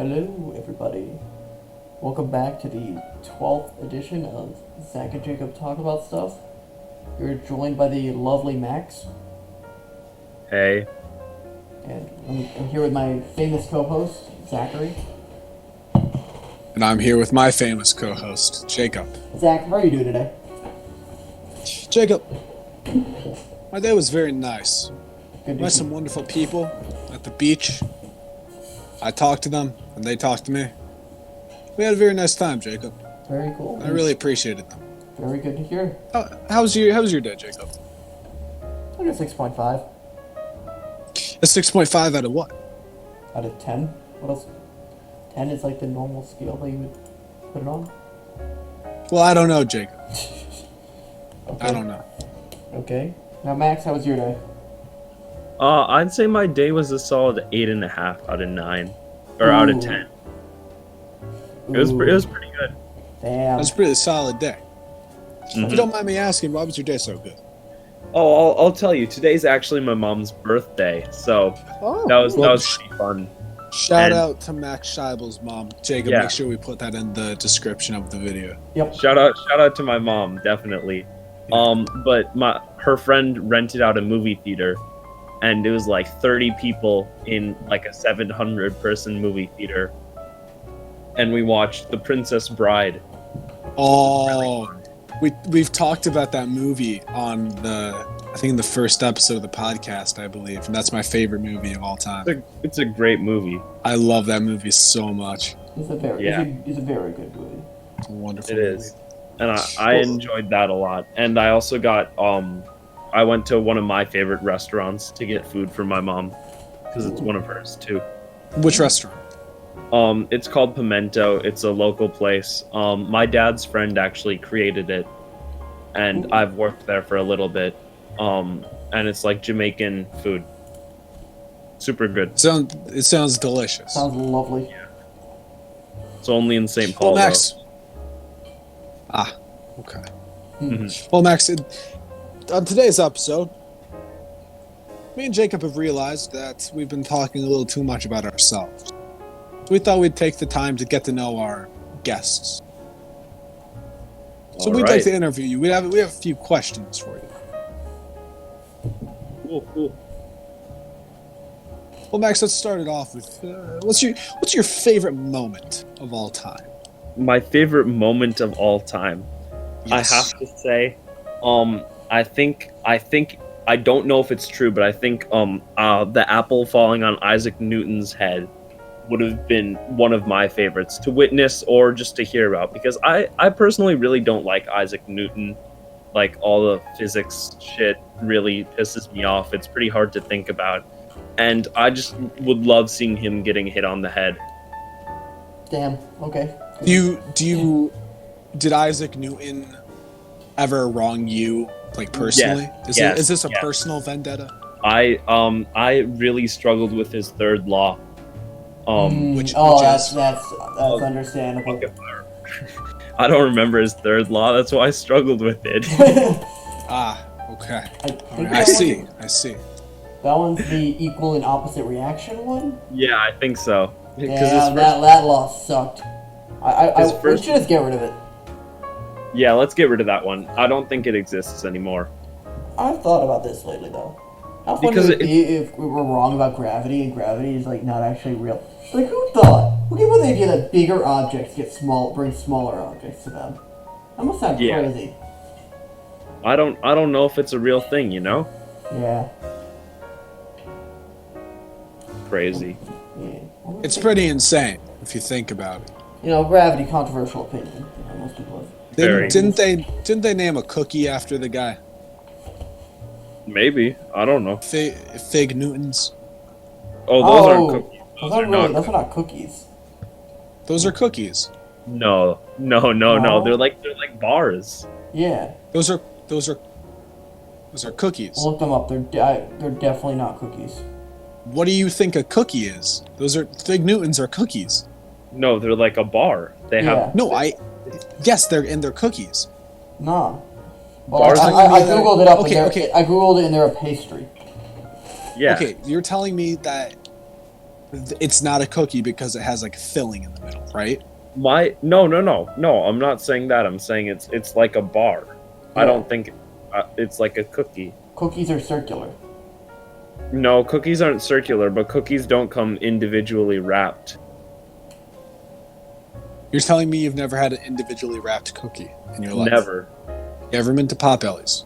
Hello, everybody. Welcome back to the 12th edition of Zach and Jacob Talk About Stuff. You're joined by the lovely Max, Hey. and I'm here with my famous co-host, Zachary. And I'm here with my famous co-host, Jacob. Zach, how are you doing today? Jacob, my day was very nice. Good to Met see some you. wonderful people at the beach. I talked to them, and they talked to me. We had a very nice time, Jacob. Very cool. I really appreciated them. Very good to hear. How was your day, Jacob? I got 6.5 A 6.5 out of what? out of 10. What else? 10 is like the normal scale that you would put it on? Well, I don't know, Jacob. Okay. I don't know. Okay. Now, Max, how was your day? I'd say my day was a solid 8.5 out of 9, or out of Ooh. 10. It was pretty good. Damn. That was a pretty solid day. If Mhm. you don't mind me asking, why was your day so good? Oh, I'll tell you. Today's actually my mom's birthday, so Oh, that was pretty fun. Shout And- out to Max Scheibel's mom. Jacob, Yeah. make sure we put that in the description of the video. Yep. Shout out to my mom, definitely. But her friend rented out a movie theater, and it was like 30 people in like a 700-person movie theater, and we watched The Princess Bride. Oh, we've talked about that movie on I think in the first episode of the podcast, I believe, and that's my favorite movie of all time. It's a great movie. I love that movie so much. It's a very, it's a very good movie. It's a wonderful It movie. is, and I enjoyed that a lot. And I also got I went to one of my favorite restaurants to get food for my mom because it's one of hers too. Which restaurant? It's called Pimento. It's a local place. My dad's friend actually created it, and I've worked there for a little bit. And it's like Jamaican food. Super good. It sounds delicious. Sounds lovely. It's only in St. Paul. Well, Max. Okay. Mhm. Well, Max, on today's episode, me and Jacob have realized that we've been talking a little too much about ourselves. So we thought we'd take the time to get to know our guests. So All we'd right. like to interview you. We have a few questions for you. Cool. Well, Max, let's start it off with what's your favorite moment of all time? My favorite moment of all time. Yes. I have to say, I think I don't know if it's true, but I think the apple falling on Isaac Newton's head would have been one of my favorites to witness or just to hear about, because I personally really don't like Isaac Newton. Like, all the physics shit really pisses me off. It's pretty hard to think about, and I just would love seeing him getting hit on the head. Damn. Okay. Did Isaac Newton ever wrong you, like, personally? Yes. Is this a personal vendetta? I really struggled with his third law. Which that's is- understandable. Bucket fire. I don't remember his third law. That's why I struggled with it. Okay. I think I see. That one's the equal and opposite reaction one. Yeah, I think so. Yeah, that law sucked. His We first- should just get rid of it. Yeah, let's get rid of that one. I don't think it exists anymore. I've thought about this lately, though. How funny Because would it be if we were wrong about gravity and gravity is like not actually real? Like, who thought? Who came up with the idea that bigger objects bring smaller objects to them? That must sound Yeah. crazy. I don't know if it's a real thing, you know? Yeah. Crazy. Yeah. It's pretty insane if you think about it. You know, gravity, controversial opinion. You know, most people have. Very. Didn't they name a cookie after the guy? Maybe. I don't know. Fig Newtons. Oh, those aren't cookies. Those are not Those are not cookies. Those are cookies. No. No? They're like bars. Yeah. Those are cookies. Look them up. They're definitely not cookies. What do you think a cookie is? Fig Newtons are cookies. No, they're like a bar. They Yeah. have No, yes, they're cookies. Nah. Well, Bars I are- googled it up. Okay, and okay. I googled it, and they're a pastry. yeah. Okay, you're telling me that It's not a cookie because it has like filling in the middle, right? No. I'm not saying that. I'm saying it's like a bar. I Yeah. don't think it's like a cookie. Cookies are circular. No, cookies aren't circular, but cookies don't come individually wrapped. You're telling me you've never had an individually wrapped cookie in your life? Never. You ever been to Potbelly's?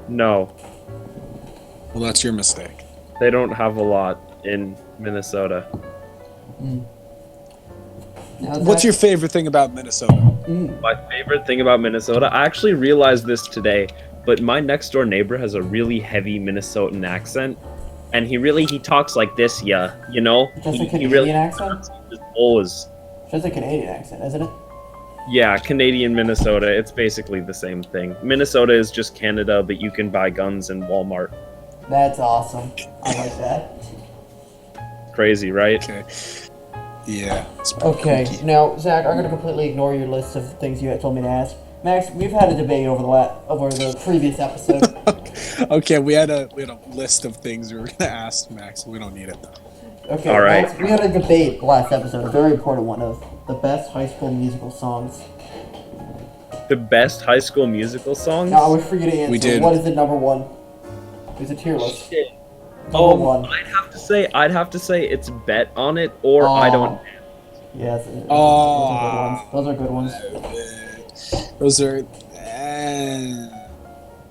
No, Well, that's your mistake. they don't have a lot in Minnesota. Now, What's your favorite thing about Minnesota? My favorite thing about Minnesota, I actually realized this today, but my next door neighbor has a really heavy Minnesotan accent, and he talks like this, you know? Just a He Canadian really accent? just always. Just a Canadian accent, isn't it? Yeah, Canadian Minnesota, it's basically the same thing. Minnesota is just Canada, but you can buy guns in Walmart. That's awesome. I like that. Crazy, right? Okay. Yeah. it's pretty Okay, kooky. now Zach, I'm gonna completely ignore your list of things you had told me to ask. Max, we've had a debate over the previous episode. Okay, we had a list of things we were gonna ask Max. We don't need it though. Okay, All right. Max, we had a debate last episode, a very important one, of the best High School Musical songs. The best High School Musical songs? Now I wish for you to answer. We did. What is the number one? There's a tier list. Shit. Number one. I'd have to say it's Bet on It or I Don't. Yes. Oh. Those are good ones. Those are.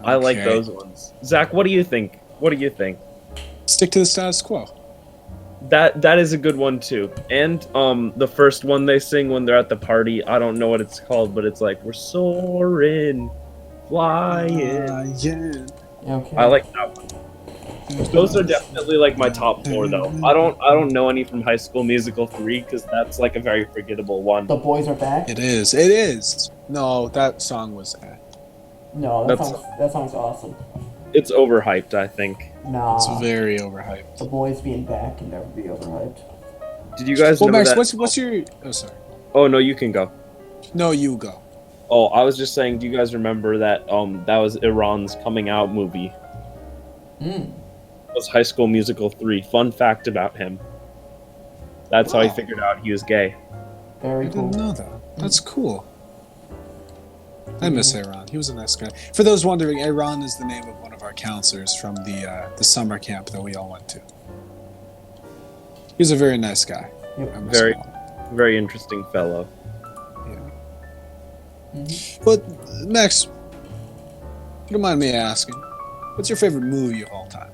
I like Okay. those ones. Zach, what do you think? Stick to the status quo. That is a good one too. And the first one they sing when they're at the party, I don't know what it's called, but it's like we're soaring, flying. Yeah. Okay. I like that one. Those are definitely like my top four though. I don't know any from High School Musical 3 because that's like a very forgettable one. The Boys Are Back? It is. It is. No, that song was. No, That's- that song's awesome. It's overhyped, I think. Nah. It's very overhyped. The Boys being back can never be overhyped. Did you guys Well, know Max, that? what's your? Oh, sorry. Oh no, you can go. No, you go. Oh, I was just saying, do you guys remember that that was Iran's coming out movie? Mm. It was High School Musical 3. Fun fact about him. That's how he Wow. figured out he was gay. Very I cool. didn't know that. That's cool. I miss Aaron. He was a nice guy. For those wondering, Aaron is the name of one of our counselors from the summer camp that we all went to. He was a very nice guy. Yep. I miss Very- him a lot. Very interesting fellow. Yeah. Mhm. But Max, if you don't mind me asking, what's your favorite movie of all time?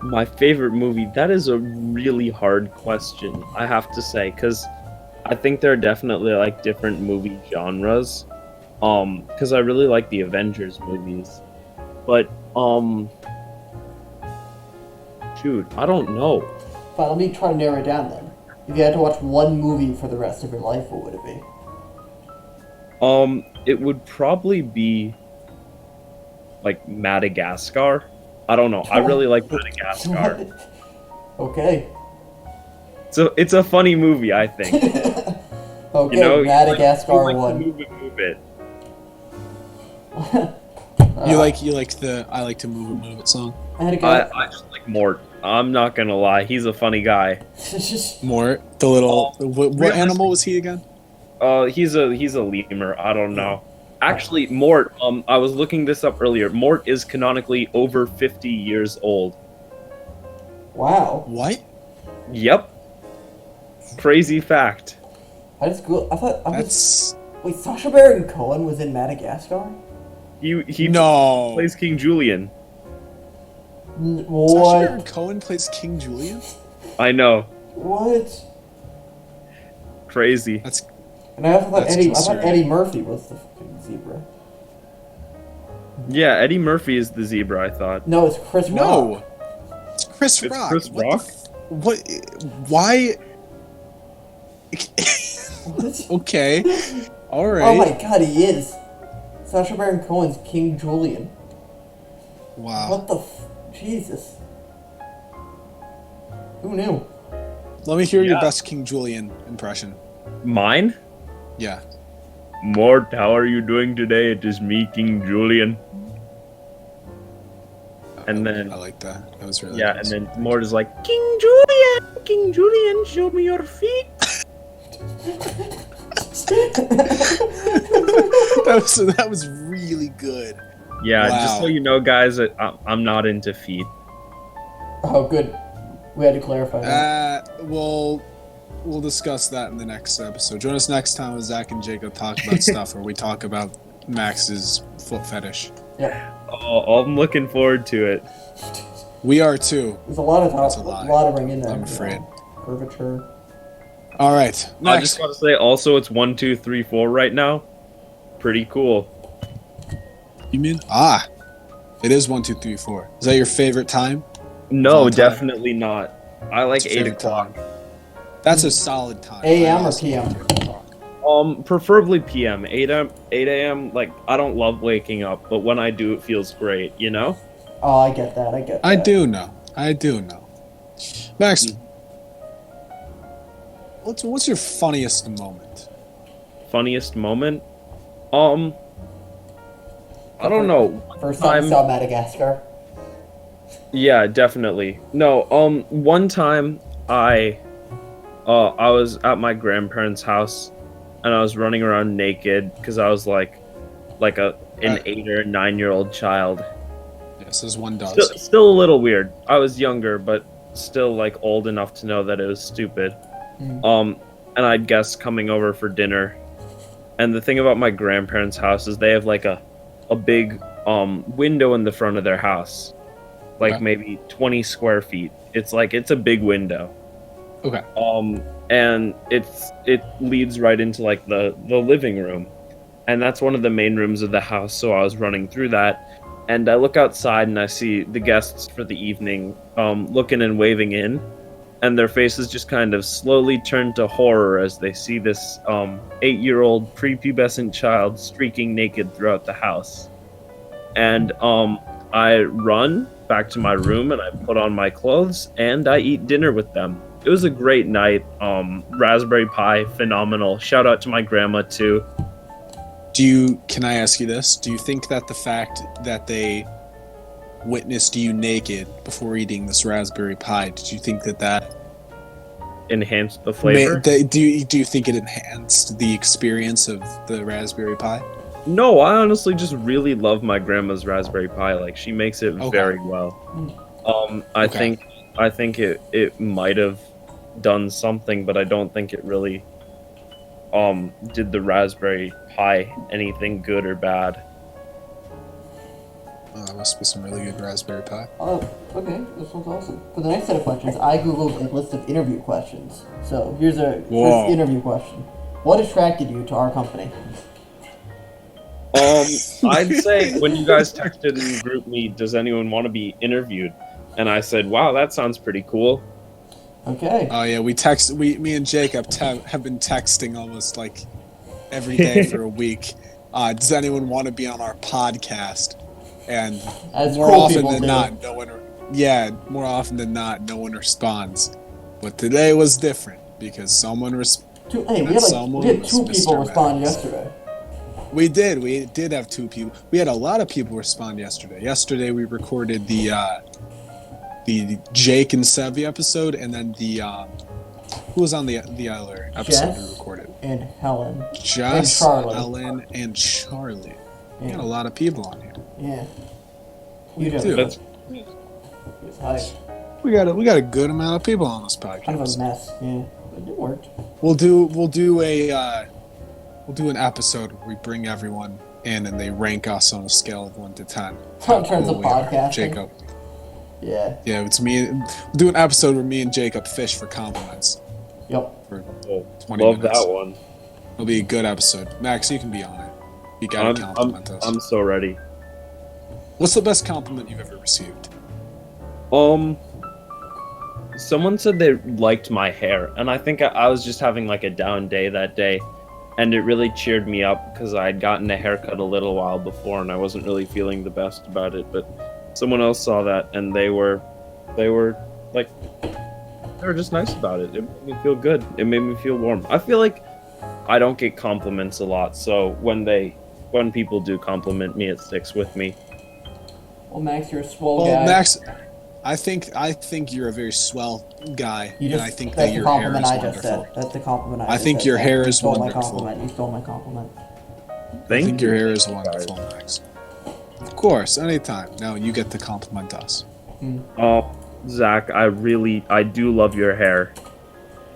My favorite movie, that is a really hard question, I have to say, because I think there are definitely like different movie genres. Because I really like the Avengers movies. But, shoot, I don't know. Fine, let me try to narrow it down then. If you had to watch one movie for the rest of your life, what would it be? It would probably be like Madagascar. I don't know. I really like Madagascar. Okay. So it's a funny movie, I think. Okay, You know, Madagascar you like to 1. move it. You like the I like to move it song? I had a I just like Mort. I'm not gonna lie, he's a funny guy. Mort, the little Oh, what realistic- animal was he again? He's a lemur. I don't know. Actually, Mort. I was looking this up earlier. Mort is canonically over 50 years old. Wow. What? Yep. Crazy fact. I just go. I thought. That's Wait, Sacha Baron Cohen was in Madagascar? He no. plays King Julian. Sacha What? Baron Cohen plays King Julian. I know. What? Crazy. That's And I thought That's I thought concerning. Eddie Murphy was the fucking zebra. Yeah, Eddie Murphy is the zebra. I thought. No, it's Chris Rock. no. It's Chris It's Rock. Chris What the Rock? What? Why? What? Okay. All right. Oh my god, he is. Sacha Baron Cohen's King Julian. Wow. What the Jesus. Who knew? Let me hear your Yeah. best King Julian impression. Mine? Yeah. Mort, how are you doing today? It is me, King Julian. And then I like that. That was really yeah, nice. and then Mort is like, King Julian, show me your feet. that was really good. Yeah, Wow. just so you know, guys, I'm not into feet. Oh, good. We had to clarify that. We'll discuss that in the next episode. Join us next time when Zach and Jacob talk about stuff, where we talk about Max's foot fetish. Yep. Oh, I'm looking forward to it. We are too. There's a lot of That's talk, a lie. a lot to bring in there. I'm afraid. Curvature. All right. I Next. just want to say, also, it's 1, 2, 3, 4 right now. Pretty cool. You mean it is 1, 2, 3, 4. Is that your favorite time? No, All time. definitely not. I like What's 8 your favorite o'clock. time? That's a solid time. AM or PM? Preferably PM. 8 a.m. Like, I don't love waking up, but when I do, it feels great. You know? Oh, I get that. I do know. Max, what's your funniest moment? Funniest moment? I don't know. First time I saw Madagascar. Yeah, definitely. No, one time I was at my grandparents' house and I was running around naked because I was like an 8 or 9-year-old child. Yes, as one does. Still a little weird. I was younger, but still like old enough to know that it was stupid. And I'd guests coming over for dinner. And the thing about my grandparents' house is they have like a big window in the front of their house. Like maybe 20 square feet. It's a big window. Okay. And it leads right into like the living room. And that's one of the main rooms of the house, so I was running through that. And I look outside and I see the guests for the evening looking and waving in. And their faces just kind of slowly turn to horror as they see this 8-year-old prepubescent child streaking naked throughout the house. And I run back to my room and I put on my clothes and I eat dinner with them. It was a great night. Raspberry pie, phenomenal. Shout out to my grandma too. Can I ask you this? Do you think that the fact that they witnessed you naked before eating this raspberry pie, did you think that enhanced the flavor? Do you think it enhanced the experience of the raspberry pie? No, I honestly just really love my grandma's raspberry pie. Like, she makes it very well. I think it might have done something, but I don't think it really did the raspberry pie anything good or bad. That must be some really good raspberry pie. Oh, okay. This one's awesome. For the next set of questions, I googled a list of interview questions. So here's a first interview question. What attracted you to our company? I'd say when you guys texted in group me, does anyone want to be interviewed? And I said, wow, that sounds pretty cool. Okay. Oh yeah, me and Jacob have been texting almost like every day for a week. Does anyone want to be on our podcast? And more often than not, no one responds. But today was different because someone we had two people respond yesterday. We did have 2 people. We had a lot of people respond yesterday. Yesterday we recorded the Jake and Sevy episode, and then who was on the other episode we recorded? And Helen. Jess, and Charlie. Helen, and Charlie. We Yeah. got a lot of people on here. Yeah. You do. do. We got a good amount of people on this podcast. Kind of a mess. Yeah. But it worked. We'll do an episode where we bring everyone in and they rank us on a scale of 1 to 10. In terms of podcasting. Jacob. Yeah. Yeah, it's me. We'll do an episode where me and Jacob fish for compliments. Yep. For 20 Love minutes. that one. It'll be a good episode. Max, you can be on it. You gotta compliment us. I'm so ready. What's the best compliment you've ever received? Someone said they liked my hair, and I think I was just having like a down day that day, and it really cheered me up because I had gotten a haircut a little while before, and I wasn't really feeling the best about it. But someone else saw that, and they were just nice about it. It made me feel good. It made me feel warm. I feel like I don't get compliments a lot, so when people do compliment me, it sticks with me. Well, Max, you're a swole Well, guy. Max, I think you're a very swell guy, You and just, I think that's that the your hair compliment is I just wonderful. said. That's the compliment I I just think said. your Max. hair You is stole wonderful. my compliment. You stole my compliment. I think your hair is wonderful, Max. Of course, anytime. Now you get to compliment us. Oh, Zach, I do love your hair.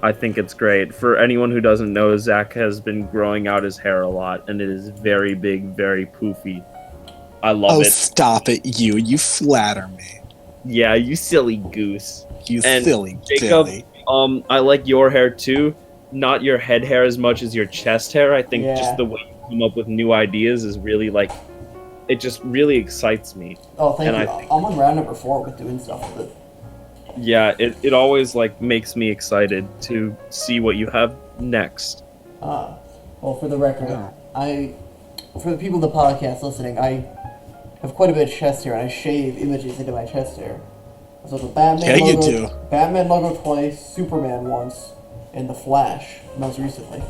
I think it's great. For anyone who doesn't know, Zach has been growing out his hair a lot, and it is very big, very poofy. I love Oh, it. stop it, you! You flatter me. Yeah, you silly goose. You And silly Jacob, Billy. I like your hair too. Not your head hair as much as your chest hair. I think Yeah. just the way you come up with new ideas is really like, it just really excites me. Oh, thank And you. I think- I'm on round number 4 with doing stuff with it. Yeah, it always like makes me excited to see what you have next. Well, for the record, Yeah. for the people in the podcast listening, I have quite a bit of chest hair, and I shave images into my chest hair. So the Batman Yeah, you logo, do. Batman logo twice, Superman once, and the Flash most recently.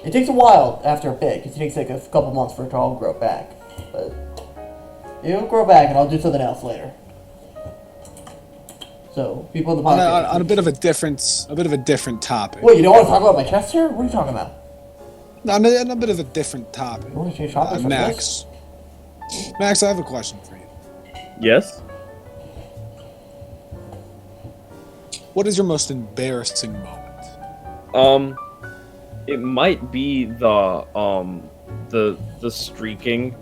It takes a while after a bit, because it takes like a couple months for it to all grow back. But it'll grow back, and I'll do something else later. So people in the podcast. On a bit of a different topic. Wait, you don't want to talk about my chest hair? What are you talking about? On a bit of a different topic. You want to change topics? Max. Max, I have a question for you. Yes? What is your most embarrassing moment? It might be the streaking.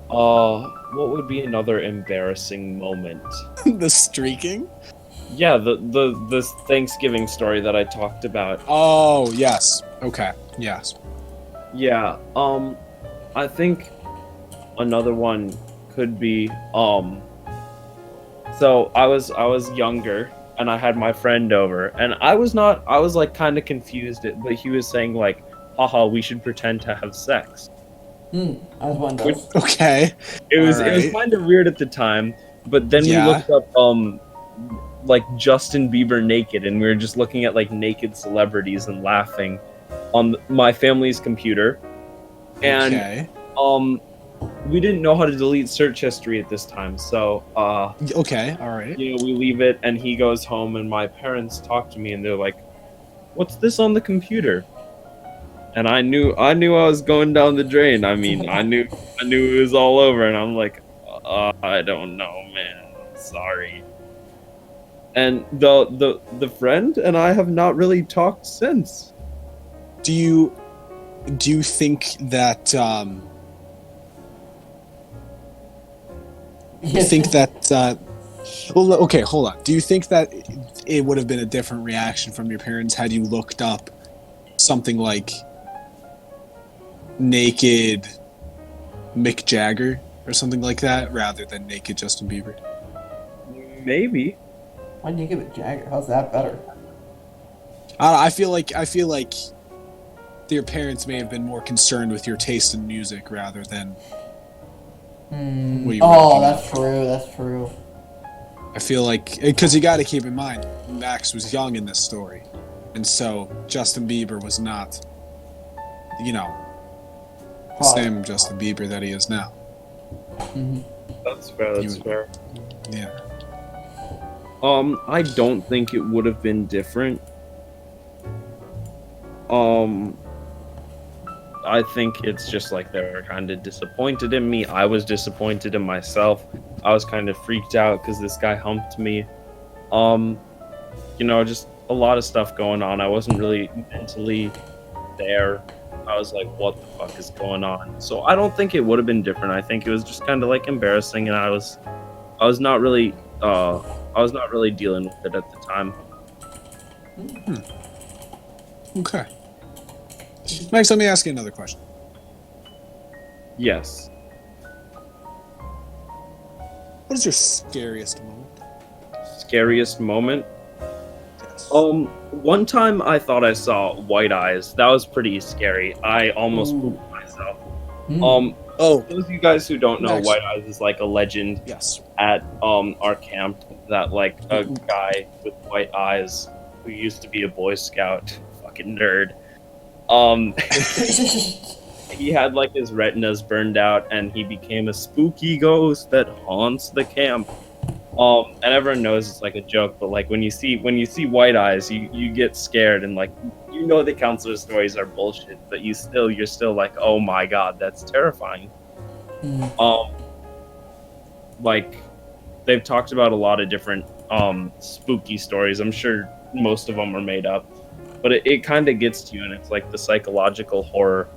What would be another embarrassing moment? The streaking? Yeah, the Thanksgiving story that I talked about. Oh, yes. Okay. Yes. Yeah, I think another one could be so I was younger and I had my friend over and I was like kind of confused, but he was saying like, haha, we should pretend to have sex. As one does. Okay. It was Alright. kind of weird at the time, but then Yeah. we looked up like Justin Bieber naked, and we were just looking at like naked celebrities and laughing on my family's computer, and Okay. we didn't know how to delete search history at this time, so Okay. All right. you know, we leave it, and he goes home, and my parents talk to me, and they're like, "What's this on the computer?" And I knew I was going down the drain. I mean, I knew it was all over, and I'm like, I don't know, man. Sorry. And the friend and I have not really talked since. Do you think that you think that well, okay, hold on. Do you think that it would have been a different reaction from your parents had you looked up something like naked Mick Jagger or something like that rather than naked Justin Bieber? Maybe. Why didn't you give it Jagger? How's that better? I feel like your parents may have been more concerned with your taste in music rather than what you were Oh, looking that's at. true. That's true. I feel like because you got to keep in mind Max was young in this story, and so Justin Bieber was not, you know, the same Justin Bieber that he is now. That's fair. That's fair. Yeah. I don't think it would have been different. I think it's just like they were kind of disappointed in me. I was disappointed in myself. I was kind of freaked out because this guy humped me. You know, just a lot of stuff going on. I wasn't really mentally there. I was like, what the fuck is going on? So I don't think it would have been different. I think it was just kind of like embarrassing, and I was not really dealing with it at the time. Okay. Max, let me ask you another question. Yes. What is your scariest moment? Scariest moment? Yes. One time I thought I saw white eyes. That was pretty scary. I almost pooped myself. Oh, Those of you guys who don't know, Next. white eyes is like a legend yes. at our camp that like a guy with white eyes who used to be a Boy Scout, fucking nerd. he had like his retinas burned out, and he became a spooky ghost that haunts the camp. And everyone knows it's like a joke, but like when you see white eyes, you get scared, and like you know the counselor stories are bullshit, but you're still like, oh my god, that's terrifying. Like they've talked about a lot of different spooky stories. I'm sure most of them are made up, but it kind of gets to you, and it's like the psychological horror.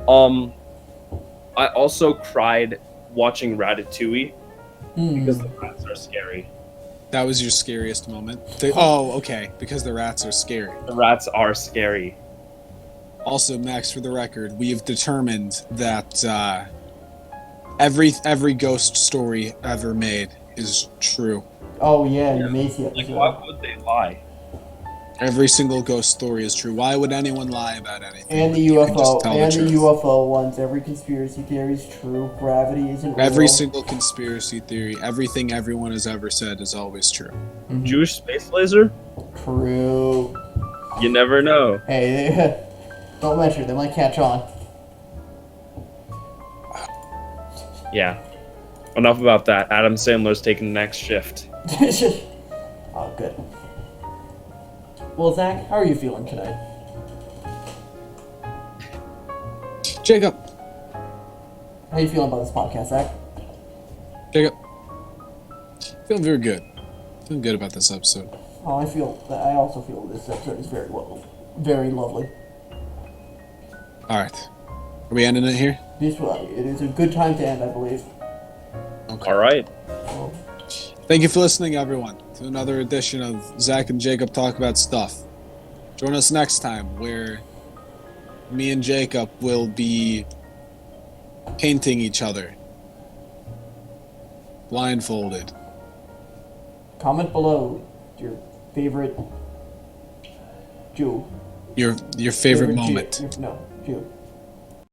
I also cried watching Ratatouille because the rats are scary. That was your scariest moment? Oh, okay. Because the rats are scary. The rats are scary. Also, Max, for the record, we have determined that every ghost story ever made is true. Oh yeah, you Macy Like, episode. why would they lie? Every single ghost story is true. Why would anyone lie about anything? And the You can just UFO, tell the and the truth. UFO ones. Every conspiracy theory is true. Gravity isn't real. Every single conspiracy theory, everything everyone has ever said is always true. Jewish space laser? True. You never know. Hey, don't mention it. They might catch on. Yeah. Enough about that. Adam Sandler's taking the next shift. Oh, good. Well, Zach, how are you feeling tonight? Jacob, How are you feeling about this podcast, Zach? Jacob, feeling very good. Feeling good about this episode. Oh, I also feel this episode is very lovely. All right, are we ending it here? It is a good time to end, I believe. Okay. All right. Well, Thank you for listening, everyone, to another edition of Zach and Jacob Talk About Stuff. Join us next time, where me and Jacob will be painting each other, blindfolded. comment below your favorite Jew. Your favorite Jew. moment. No, Jew.